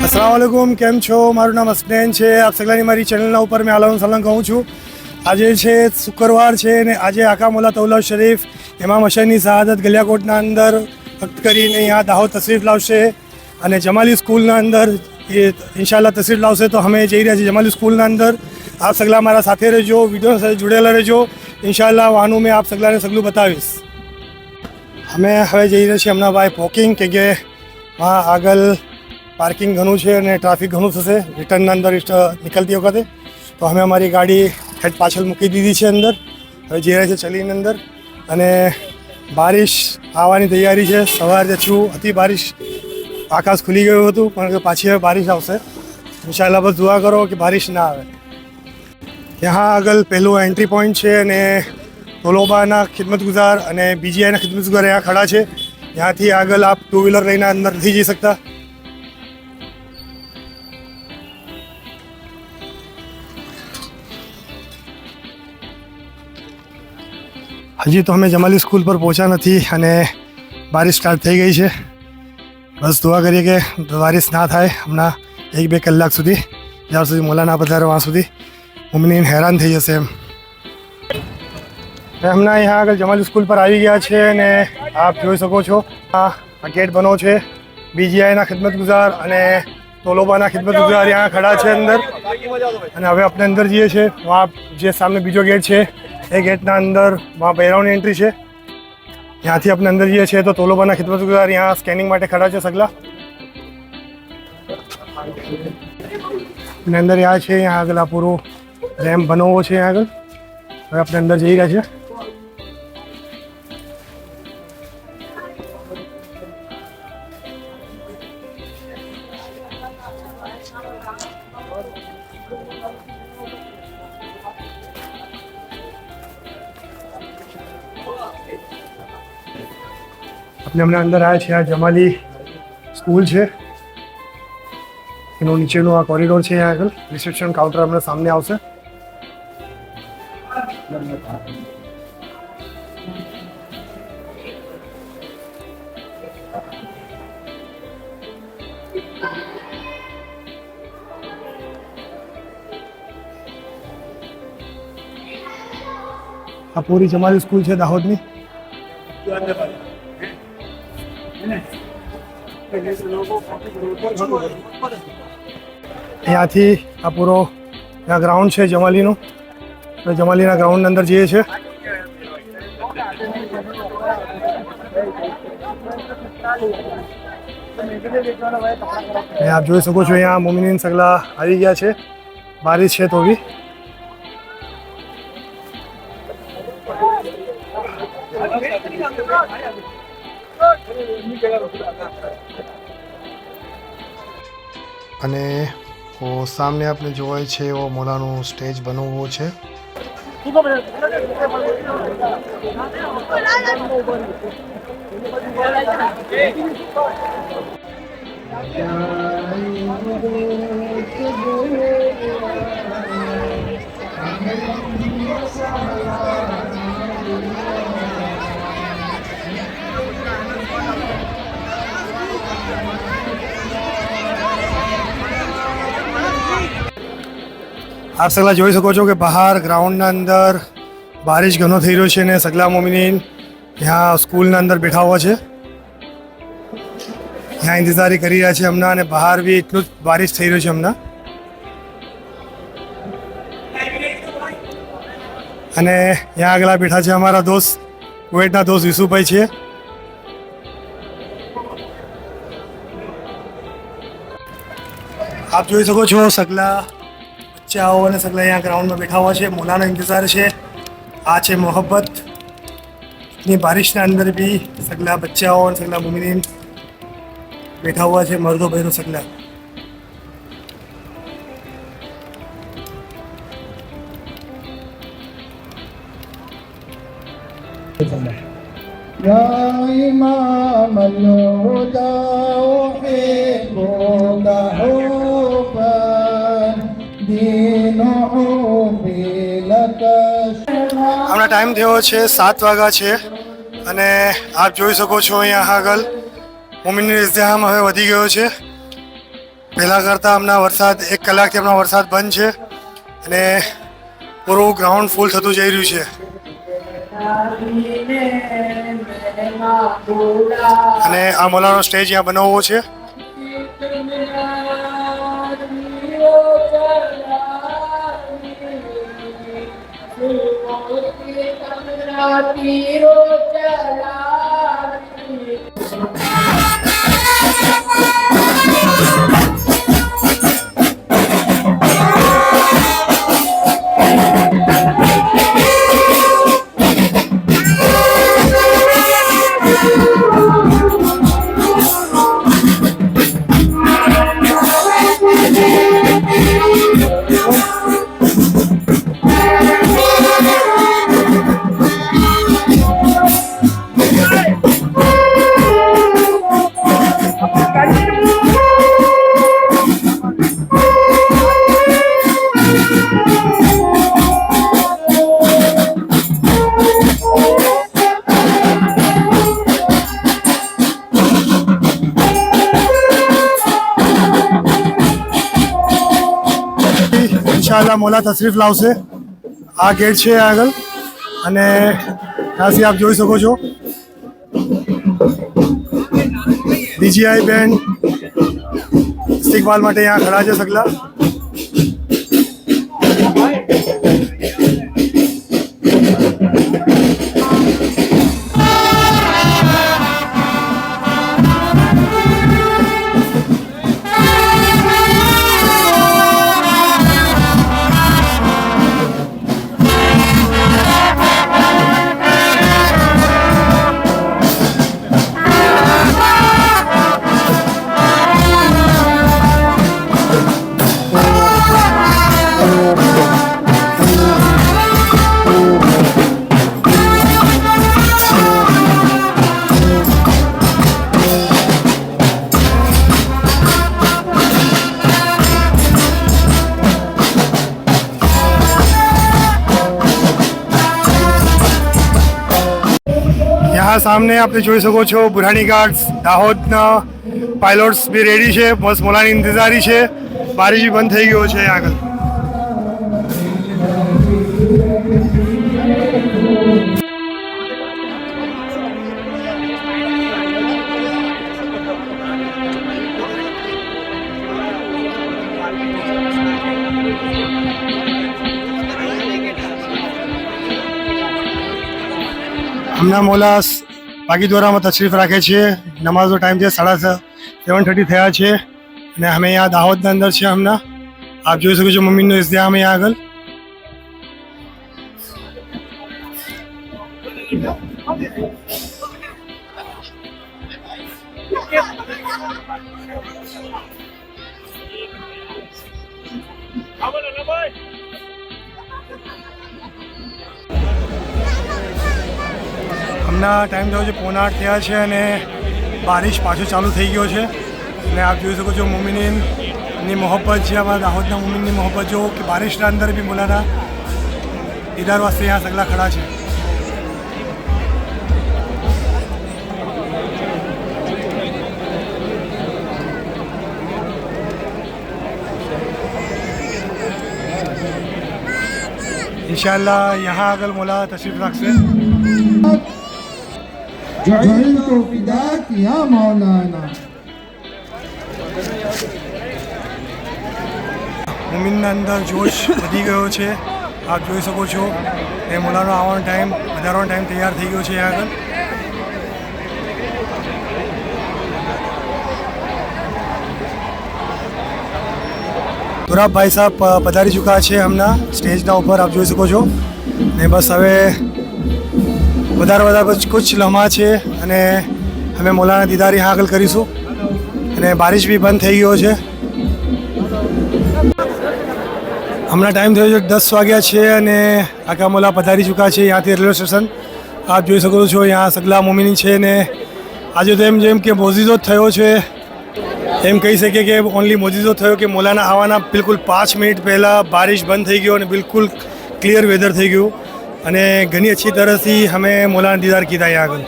अस्सलाम वालेकुम, કેમ છો? મારું નામ અસ્નેન છે. આપ સગલાની મારી ચેનલના ઉપર મેં આલામ સલામ કહું છું. આજે છે શુક્રવાર છે અને આજે આકા મોલા તૌલા શરીફ ઇમામ હસૈનની શહાદત ગલિયાકોટના અંદર વક્ત કરીને અહીંયા દાહોદ તશરીફ લાવશે અને જમાલી સ્કૂલના અંદર એ ઇન્શાલ્લાહ તશરીફ લાવશે. તો અમે જઈ રહ્યા છીએ જમાલી સ્કૂલના અંદર. આપ સગલા મારા સાથે રહેજો, વિડીયો સાથે જોડેલા રહેજો. ઇન્શાલ્લાહ વાનું મેં આપ સગલાને સગલું બતાવીશ. અમે હવે જઈ રહ્યા છીએ હમણાં ભાઈ વોકિંગ, કે આગળ પાર્કિંગ ઘણું છે અને ટ્રાફિક ઘણું થશે રિટર્નના અંદર નીકળતી વખતે. તો અમે અમારી ગાડી હેડ પાછળ મૂકી દીધી છે અંદર. હવે જઈ રહ્યા છે ચલીને અંદર અને બારિશ આવવાની તૈયારી છે. સવારે છું હતી બારિશ, આકાશ ખુલી ગયું હતું પણ પાછી હવે બારિશ આવશે. ઇન્શાલ્લાહ બસ દુઆ કરો કે બારિશ ના આવે. ત્યાં આગળ પહેલું એન્ટ્રી પોઈન્ટ છે અને તોલોબાના ખિદમતગુજાર અને બીજીઆઈના ખિદમતગુજાર અહીંયા ખડા છે. ત્યાંથી આગળ આપ ટુ વ્હીલર લઈને અંદર નથી જઈ શકતા. હજી તો અમે જમાલી સ્કૂલ પર પહોંચ્યા નથી અને બારિશ સ્ટાર્ટ થઈ ગઈ છે. બસ દુઆ કરીએ કે બારિશ ના થાય હમણાં 1-2 કલાક સુધી, જ્યાં સુધી મોલા ના પધારે વहाँ સુધી મુમિનીન હેરાન થઈ જશે એમ. હમણાં અહીંયા આગળ જમાલી સ્કૂલ પર આવી ગયા છે અને આપ જોઈ શકો છો આ ગેટ બનો છે. બીજીઆઈના ખિદમતગુજાર અને તોલોબાના ખિદમતગુજાર यहाँ ખડા છે અંદર અને હવે આપણે અંદર જઈએ છીએ. વहाँ જે સામે બીજો ગેટ છે એ ગેટના અંદર વहाँ બહેરાઓની એન્ટ્રી છે. ત્યાંથી આપણે અંદર જઈએ છીએ તો તોલોબાના ખિદમતગુજાર यहाँ સ્કેનિંગ માટે ખડા છે સગલા. અને અંદર यहाँ છે, यहाँ આગળ આ પૂરો રેમ્પ બનાવવો છે. અહીંયા આગળ હવે આપણે અંદર જઈ રહ્યા છીએ. આપણે હમણાં અંદર આવ્યા છીએ. આ જમાલી સ્કૂલ છે, એનું નીચેનું આ કોરિડોર છે. અહીંયા આગળ રિસેપ્શન કાઉન્ટર હમણાં સામે આવશે. આ પૂરી જમાલી સ્કૂલ છે દાહોદની. અહીંયાથી આ પૂરો ત્યાં ગ્રાઉન્ડ છે જમાલીનું. જમાલીના ગ્રાઉન્ડની અંદર જઈએ છીએ. આપ જોઈ શકો છો અહીંયા મોમિનીન સગલા આવી ગયા છે. બારિશ છે તો બી અને સામે આપણે જોવાય છે એવો મોલાનું સ્ટેજ બનવવો છે. આપ સગલા જોઈ શકો છો કે બહાર ગ્રાઉન્ડના અંદર બારિશ ઘણો થઈ રહ્યો છે અને સગલા મોમિનીન ત્યાં સ્કૂલના અંદર બેઠા હોવા છે. ત્યાં ઇંતજારી કરી રહ્યા છે હમણાં અને બહાર બી એટલું જ બારિશ થઈ રહ્યું છે હમણાં. અને ત્યાં આગળ બેઠા છે અમારા દોસ્ત, કુવૈતના દોસ્ત યુસુફભાઈ છે. આપ જોઈ શકો છો સગલા બચ્ચાઓ અને સગલા અહીંયા ગ્રાઉન્ડમાં બેઠા હુआ છે, મોલાનો ઇંતજાર છે. આ છે મોહબ્બત ની બારિશના અંદર બી સગલા બચ્ચાઓ અને સગલા મુમિનીન બેઠા હુआ છે. મર્દો બહેરો સગલા. يا إمام الهدى أحبك حبا دينه لك. હમણાં ટાઈમ થયો છે 7 વાગ્યા છે અને આપ જોઈ શકો છો અહીંયા આગળ મોમિનીન ઇઝ્તિહામ હવે વધી ગયો છે. પહેલાં કરતાં હમણાં વરસાદ 1 કલાકથી હમણાં વરસાદ બંધ છે અને પૂરું ગ્રાઉન્ડ ફૂલ થતું જઈ રહ્યું છે. અને આ મોલાનો સ્ટેજ અહીંયા બનાવવો છે. ઇન્શાઅલ્લાહ મોલા તશરીફ લાવશે. આ ગેટ છે આગળ અને ત્યાંથી આપ જોઈ શકો છો બીજીઆઈ બેન્ડ ઇસ્તિકબાલ માટે અહીંયા ખડા છે સગલા. यहाँ सामने आपने જોઈ શકો છો બુરાણી ઘાટ્સ દાહોદના પાયલોટ્સ બી રેડી છે. બસ મોલાની ઇંતજારી છે. બારિશ બી બંધ થઈ ગયો છે આગળ. હમણાં મોલા બાગીદ્વારામાં તશરીફ રાખે છે. નમાઝનો ટાઈમ છે 7:30 થયા છે અને અમે અહીંયા દાહોદના અંદર છે. હમણાં આપ જોઈ શકો છો મમ્મીનો ઇસ્તેહામ અહીંયા આગળ. હમણાં ટાઈમ થયો છે 7:45 થયા છે અને બારિશ પાછો ચાલુ થઈ ગયો છે અને આપ જોઈ શકો છો મોમિનીની મોહબ્બત છે. અમારા દાહોદના મોમિનની મોહબ્બત જો કે બારિશના અંદર બી મોલાના દીદાર વાસ્તે यहाँ સગલા ખડા છે. इंशाअल्लाह यहाँ આગળ મોલા તશરીફ રાખશે. જઈતો ફિદાક યા મૌલાના. મોમિનના અંદર જોશ વધી ગયો છે. આપ જોઈ શકો છો એ મોલાનો આવવાનો ટાઈમ વધારવાનો ટાઈમ તૈયાર થઈ ગયો છે यहाँ આગળ. तुराब भाई साहब पधारी चुका है हमना स्टेजना ऊपर आप જોઈ શકો છો ને બસ હવે વધારે કુછ લમ્હા છે અને અમે મોલાના દીદાર यहाँ આગળ કરીશું અને બારિશ બી બંધ થઈ ગયો છે. હમણાં ટાઈમ થયો છે 10 વાગ્યા છે અને આકા મોલા પધારી ચૂક્યા છે ત્યાંથી રેલવે સ્ટેશન. આપ જોઈ શકો છો ત્યાં સગલા મોમિની છે ને આજે તો જેમ કે મોજીઝો થયો છે એમ કહી શકીએ કે ઓનલી મોજીઝો થયો કે મોલાના આવવાના બિલકુલ 5 મિનિટ પહેલાં બારિશ બંધ થઈ ગયો અને બિલકુલ ક્લિયર વેધર થઈ ગયું અને ઘણી અચ્છી તરહથી અમે મોલાના દીદાર કીધા यहाँ આગળ.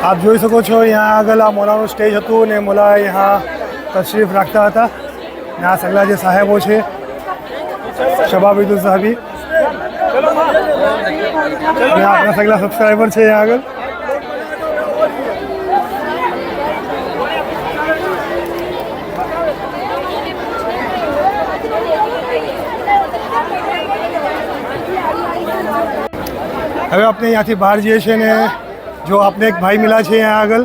આપ જોઈ શકો છો અહીંયા આગળ આ મોલાનું સ્ટેજ હતું ને મોલા અહીંયા તશરીફ રાખતા હતા ને આ સગલા જે સાહેબો છે શબાબિદુલ સાહેબી ને આપણા સગલા સબસ્ક્રાઈબર છે અહીંયા આગળ. હવે આપણે અહીંયાથી બહાર જઈએ છીએ ને જો આપણે એક ભાઈ મિલા છે અહીંયા આગળ.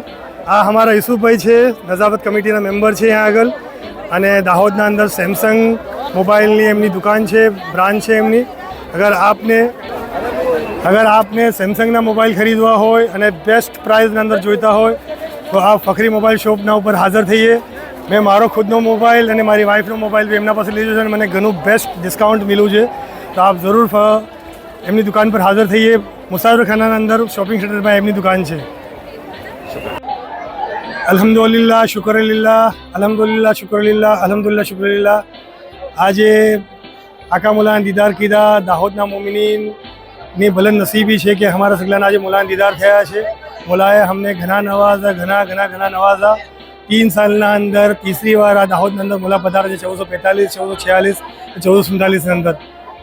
આ અમારા યસુફભાઈ છે, નજાફત કમિટીના મેમ્બર છે અહીંયા આગળ. અને દાહોદના અંદર સેમસંગ મોબાઈલની એમની દુકાન છે, બ્રાન્ચ છે એમની. અગર આપને સેમસંગના મોબાઈલ ખરીદવા હોય અને બેસ્ટ પ્રાઇસના અંદર જોઈતા હોય તો આપ ફખરી મોબાઈલ શોપના ઉપર હાજર થઈએ. મેં મારો ખુદનો મોબાઈલ અને મારી વાઈફનો મોબાઈલ બી એમના પાસે લીધો છે અને મને ઘણું બેસ્ટ ડિસ્કાઉન્ટ મળ્યું છે. તો આપ જરૂર એમની દુકાન પર હાજર થઈએ. મુસાફરખાનાના અંદર શોપિંગ સેન્ટરમાં એમની દુકાન છે. અલ્હમ્દુલિલ્લાહ શુક્રલિલ્લાહ, અલ્હમ્દુલિલ્લાહ શુક્રલિલ્લાહ, અલ્હમ્દુલિલ્લાહ શુક્રલિલ્લાહ. આજે આકા મોલાના દીદાર કીધા. દાહોદના મોમિનીનની બલંદ નસીબી છે કે હમારા સગલાના આજે મોલાના દીદાર થયા છે. મોલાએ અમને ઘણા નવાઝા, ઘણા નવાઝા. 3 સાલના અંદર તીસરી વાર આ દાહોદના અંદર મોલા પધારે છે. 1445, 1446, 1447ની અંદર.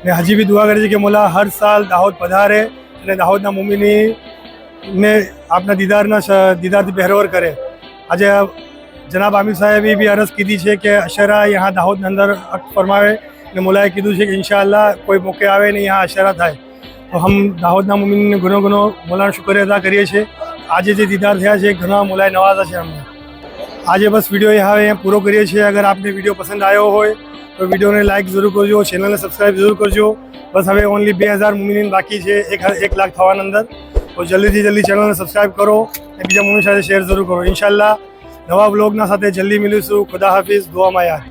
ને હજી બી દુઆ કરે છે કે મોલા હર સાલ દાહોદ પધારે અને દાહોદના મોમિનીને આપના દીદારથી પહેરવર કરે. આજે જનાબ આમિર સાહેબે બી અરજ કીધી છે કે અશરા यहाँ દાહોદના અંદર અક્ટ ફરમાવે ને મોલાએ કીધું છે કે ઇન્શાઅલ્લાહ કોઈ મોકે આવે ને यहाँ અશરા થાય. તો હમ દાહોદના મોમિનને ઘણો મોલાનો શુક્ર અદા કરીએ છીએ. આજે જે દીદાર થયા છે ઘણા મોલાએ નવાઝા છે અમને. આજે બસ વિડીયો અહીંયા પૂરો કરીએ છીએ. અગર આપને વિડીયો પસંદ આવ્યો હોય તો વિડીયોને લાઇક જરૂર કરજો, ચેનલને સબસ્ક્રાઈબ જરૂર કરજો. બસ હવે ઓનલી 2000 મોમિનીન બાકી છે 1 લાખ થવાના અંદર. તો જલ્દી ચેનલને સબસ્ક્રાઈબ કરો અને બીજા મોમિન સાથે શેર જરૂર કરો. ઇન્શાઅલ્લાહ નવા બ્લોગના સાથે જલ્દી મળીશું. ખુદા હાફિઝ. દુઆમાં યાદ.